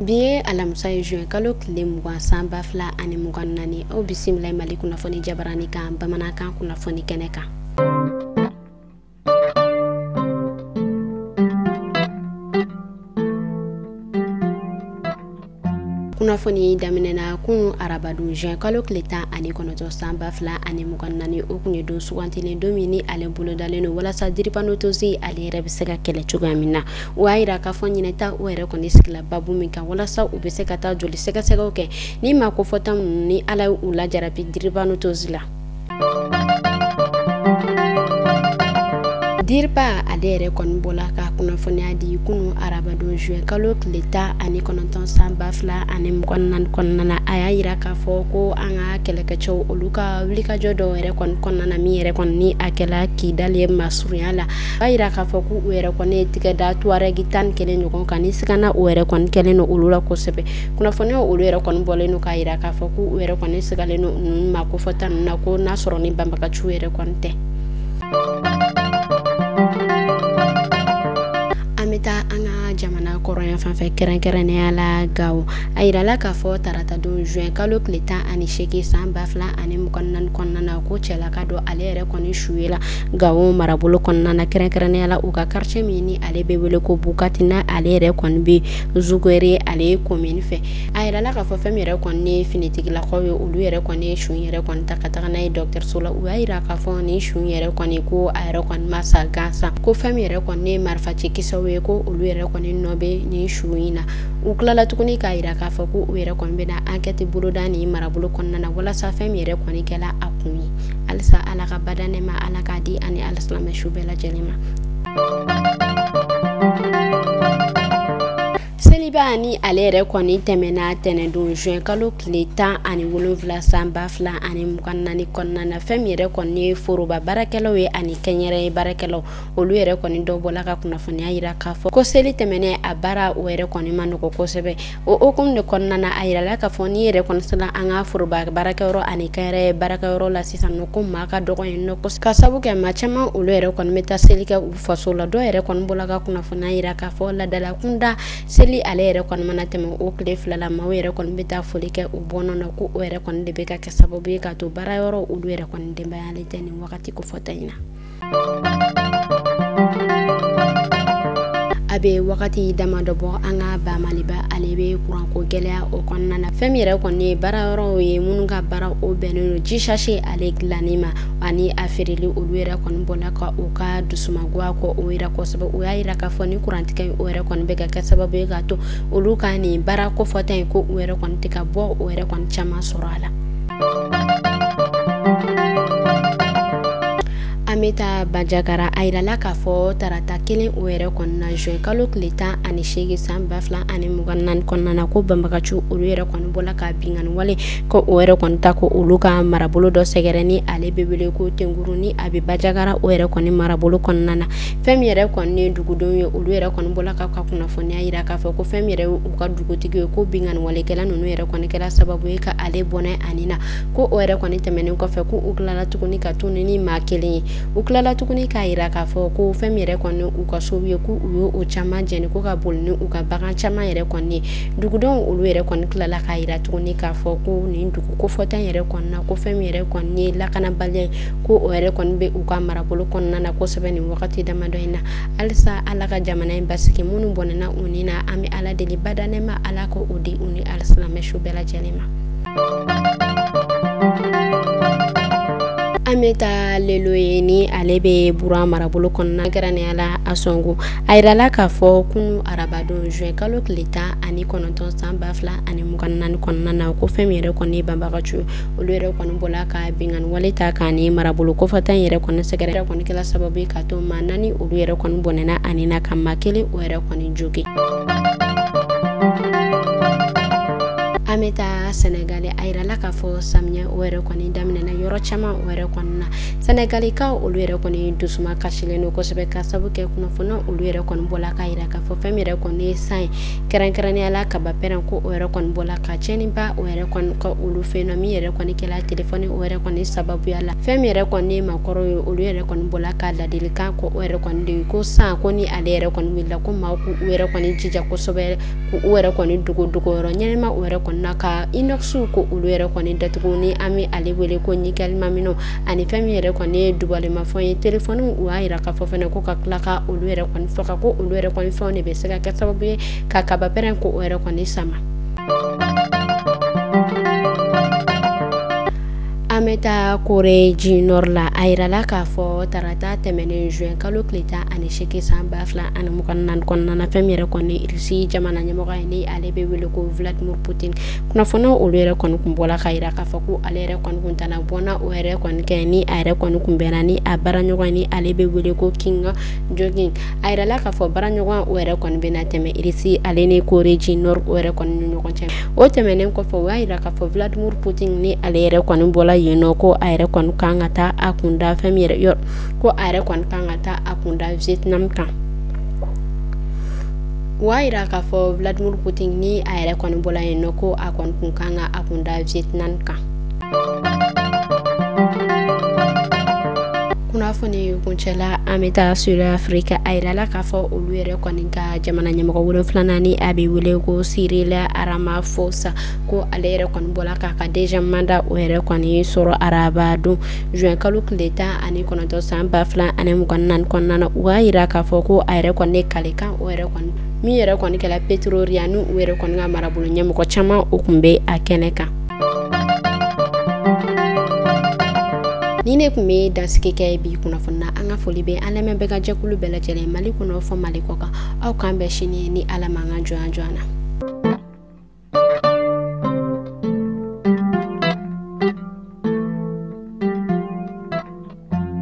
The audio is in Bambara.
Biye alamisa ye juin kalo tile 20 san 2024 aw bisimila Mali kunnafoni jabarani kan bamanankan kunnafoni kɛnɛ kan. Kunnafoni daminɛna kunu arabadon juin kalo tile 19 san 2024 o kun ye don sugantilen don min ni ale bolo dalen no walasa diripanotosi ale yɛrɛ bɛ se ka kɛlɛ cogoya min na. O y'a yira k'a fɔ ɲinɛta o yɛrɛ kɔni sigila babu min kan walasa u bɛ se ka taa joli sɛgɛsɛgɛw kɛ ni maa kofɔta ninnu ni ala ye u lajarabi diripanotosi la. Dirpa ale yɛrɛ kɔni bɔla ka kunnafoniya di kunu arabadon juin kalo tile 19 san 2024 kɔnɔna na. A y'a yira k'a fɔ ko an ka kɛlɛkɛcɛw olu ka wulikajɔ dɔw yɛrɛ kɔni kɔnɔna na min yɛrɛ kɔni ni a kɛla Kidali ye masurunya la. A y'a yira k'a fɔ ko u yɛrɛ kɔni tigɛ da Tuaregi 11 ɲɔgɔn kan ni sigana o yɛrɛ kɔni kɛlen no olu la kosɛbɛ. Kunnafoniya olu yɛrɛ kɔni bɔlen no k'a yira k'a fɔ ko u yɛrɛ kɔni sigalen no ninnu ma kofɔta ninnu na ko n'a sɔrɔ ni banbagaciw yɛrɛ kɔni tɛ. Ameta anga jamana kɔrɔnya fanfɛ kɛrɛnkɛrɛnnenya la Gao. A yirala k'a fɔ tarata don juin kalo tile 18 san 2024 kɔnɔna na ko cɛlaka dɔ ale yɛrɛ kɔni suyela Gao marabolo kɔnɔna na kɛrɛnkɛrɛnnenya la u ka quartier min ni ale bɛ wele ko Bukati na ale yɛrɛ kɔni bɛ Zugwere ale commune fɛ. A yirala k'a fɔ fɛn min yɛrɛ kɔni ye finitigilakaw ye olu yɛrɛ kɔni ye su yɛrɛ kɔni ta ka taga n'a ye dɔgɔtɔrɔso la. U y'a yira k'a fɔ ni su yɛrɛ kɔni ko a yɛrɛ kɔni ma sa gansan ko fɛn min yɛrɛ kɔni ye marifacikisɛw ye ko olu yɛrɛ kɔni nɔ bɛ ni su in na. U tilala tuguni k'a yira k'a fɔ ko u yɛrɛ kɔni bɛna enquête boloda ni marabolo kɔnɔna na walasa fɛn min yɛrɛ kɔni kɛla a kun ye. Halisa ala ka badanɛ ma ala k'a di ani alisilamɛ su bɛɛ lajɛlen ma. Seliba ni ale yɛrɛ kɔni tɛmɛna tɛnɛndon juin kalo tile 17 san 2024 kɔnɔna na. Fɛn min yɛrɛ kɔni ye foroba baarakɛlaw ye ani kɛnyɛrɛye baarakɛlaw olu yɛrɛ kɔni dɔ bɔla ka kunnafoniya yira k'a fɔ ko seli tɛmɛnɛ a baara o yɛrɛ kɔni ma nɔgɔ kosɛbɛ. O hukumu de kɔnɔna na a yirala k'a fɔ ni yɛrɛ kɔni sera an ka foroba baarakɛyɔrɔ ani kɛnyɛrɛye baarakɛyɔrɔ la sisan nɔ ko maa ka dɔgɔ yen nɔ ka sabu kɛ maa caman olu yɛrɛ kɔni bɛ taa seli kɛ u faso la. Dɔw yɛrɛ kɔni bɔla ka kunnafoniya yira k'a fɔ ladala kunda seli ale yɛrɛ kɔni mana tɛmɛ o tile 2 la maaw yɛrɛ kɔni bɛ taa foli kɛ u bɔnɔ na ko o yɛrɛ kɔni de bɛ ka kɛ sababu ye k'a to baara yɔrɔ olu yɛrɛ kɔni denbayalen tɛ nin wagati kofɔta in na. A bɛ wagati dama dɔ bɔ an ka ba Maliba ale bɛ kuranko gɛlɛya o kɔnɔna na. Fɛn min yɛrɛ kɔni ye baara yɔrɔw ye minnu ka baara o bɛnnen don ji sachet ale dilanni ma ani a feereli olu yɛrɛ kɔni bɔla ka u ka dusumangoya kɔ o yira kosɛbɛ. O y'a yira k'a fɔ ni kurantigɛ o yɛrɛ kɔni bɛ ka kɛ sababu ye k'a to olu ka nin baara kofɔta in ko u yɛrɛ kɔni tɛ ka bɔ o yɛrɛ kɔni caman sɔrɔ a la. Ameta Banjakara a yirala k'a fɔ tarata 1 o yɛrɛ kɔnɔna juin kalo tile 18 san 2024 kɔnɔna na ko banbagaciw olu yɛrɛ kɔni bɔla ka bingani wale ko o yɛrɛ kɔni ta ko olu ka marabolo dɔ sɛgɛrɛ ni ale bɛ wele ko Tenkuru ni a bɛ Banjakara o yɛrɛ kɔni marabolo kɔnɔna na. Fɛn min yɛrɛ kɔni ye dugudenw ye olu yɛrɛ kɔni bɔla ka kunnafoniya yira k'a fɔ ko fɛn min yɛrɛ u ka dugutigi ye ko bingani walekɛla ninnu yɛrɛ kɔni kɛra sababu ye ka ale bɔnɛ ani na ko o yɛrɛ kɔni tɛmɛnen kɔfɛ ko u tilala tuguni ka tunu ni maa kelen ye. U tilala tuguni k'a yira k'a fɔ ko fɛn min yɛrɛ kɔni u ka sow ye ko u y'o caman jɛni ko ka boli ni u ka bagan caman yɛrɛ kɔni ye. Dugudenw olu yɛrɛ kɔni tilala k'a yira tuguni k'a fɔ ko nin dugu kofɔta in yɛrɛ kɔni na ko fɛn min yɛrɛ kɔni ye lakanabaliya ko o yɛrɛ kɔni bɛ u ka marabolo kɔnɔna na kosɛbɛ nin wagati damadɔ in na. Halisa ala ka jamana in basigi minnu bɔnɛna u ni na an bɛ ala deli badanɛ ma ala ko o di u ni alisilamɛ su bɛɛ lajɛlen ma. Ameta Lelo ye ni ale bɛ Bura marabolo kɔnɔna kɛrɛnkɛrɛnnenya la a Songo. A yirala k'a fɔ kunu arabadon juin kalo tile 19 san 2024 kɔnɔna na ko fɛn min yɛrɛ kɔni ye banbagaciw olu yɛrɛ kɔni bɔla ka bingani wale ta k'a ni marabolo kofɔta in yɛrɛ kɔni sɛgɛrɛ yɛrɛ kɔni kɛla sababu ye k'a to maa 4 olu yɛrɛ kɔni bɔnɛna ani na ka maa 1 o yɛrɛ kɔni jogi. Ameta Senegal ayrala ka fo samnya were koni damne na yoro chama were konna Senegal ka oluere koni dusuma kashileno ko sebe ka sabuke kuno fono oluere kon bola ka ira ka fo femire koni sai kerankerani ala ka ba peran ko were kon bola ka chenimba were kon ko ulu fenomi yere koni kela telefoni were koni sababu yala femire koni makoro oluere kon bola ka ladilika ko were kon de ko sa koni alere kon willa ko ma ku were koni jija ko sobe ku were koni dugo ro nyema were kon naka inoksu ko uluere koni datuguni ami ale wele ko nyigal mamino ani femire koni dubale ma foye telefoni wa ira ka fofene ko ka klaka uluere koni foka ko uluere koni fone be sega ka sababu ka ka ba peren ko were koni sama Ameta Kore Jinor la ayrala ka fo tarata temene juin kalo kleta ani sheke samba fla ana mukannan konnana femire koni irsi jamana nyamoga ni alebe wele ko Vladimir Putin kuna fono olere kon kumbola kayra ka faku alere kon kuntana bona were kon keni ayre kon kumberani abara nyogani alebe wele ko kinga jogging ayrala ka fo bara nyoga were kon bena teme irsi alene Kore Jinor were kon nyogon tem o temene ko fo wayra ka fo Vladimir Putin ni alere kon bola no ko ayre kon kangata akunda femire yor ko ayre kon kangata akunda Vietnam kan waira ka fo Vladimir Putin ni ayre kon bola no ko akon kanga akunda Vietnam kan kuna foni kunchela ameta sur Afrika ayrala ka fo oluere koninka jamana nyamako wulen flanani abi wule ko Cyril Ramaphosa ko alere kon bola ka deja manda were koni soro araba du juin kalu kleta ani konoto samba flan ani mukannan konnana waira ka fo ko ayre konne kaleka were kon mi yere kon kala petrolianu were kon nga marabulu nyamako chama okumbe akeneka Nine kume dansike kay bi kuna fonna anga foli be alame be ga jakulu bela jele mali kuno fo mali koka au kambe shini ni alama nga joana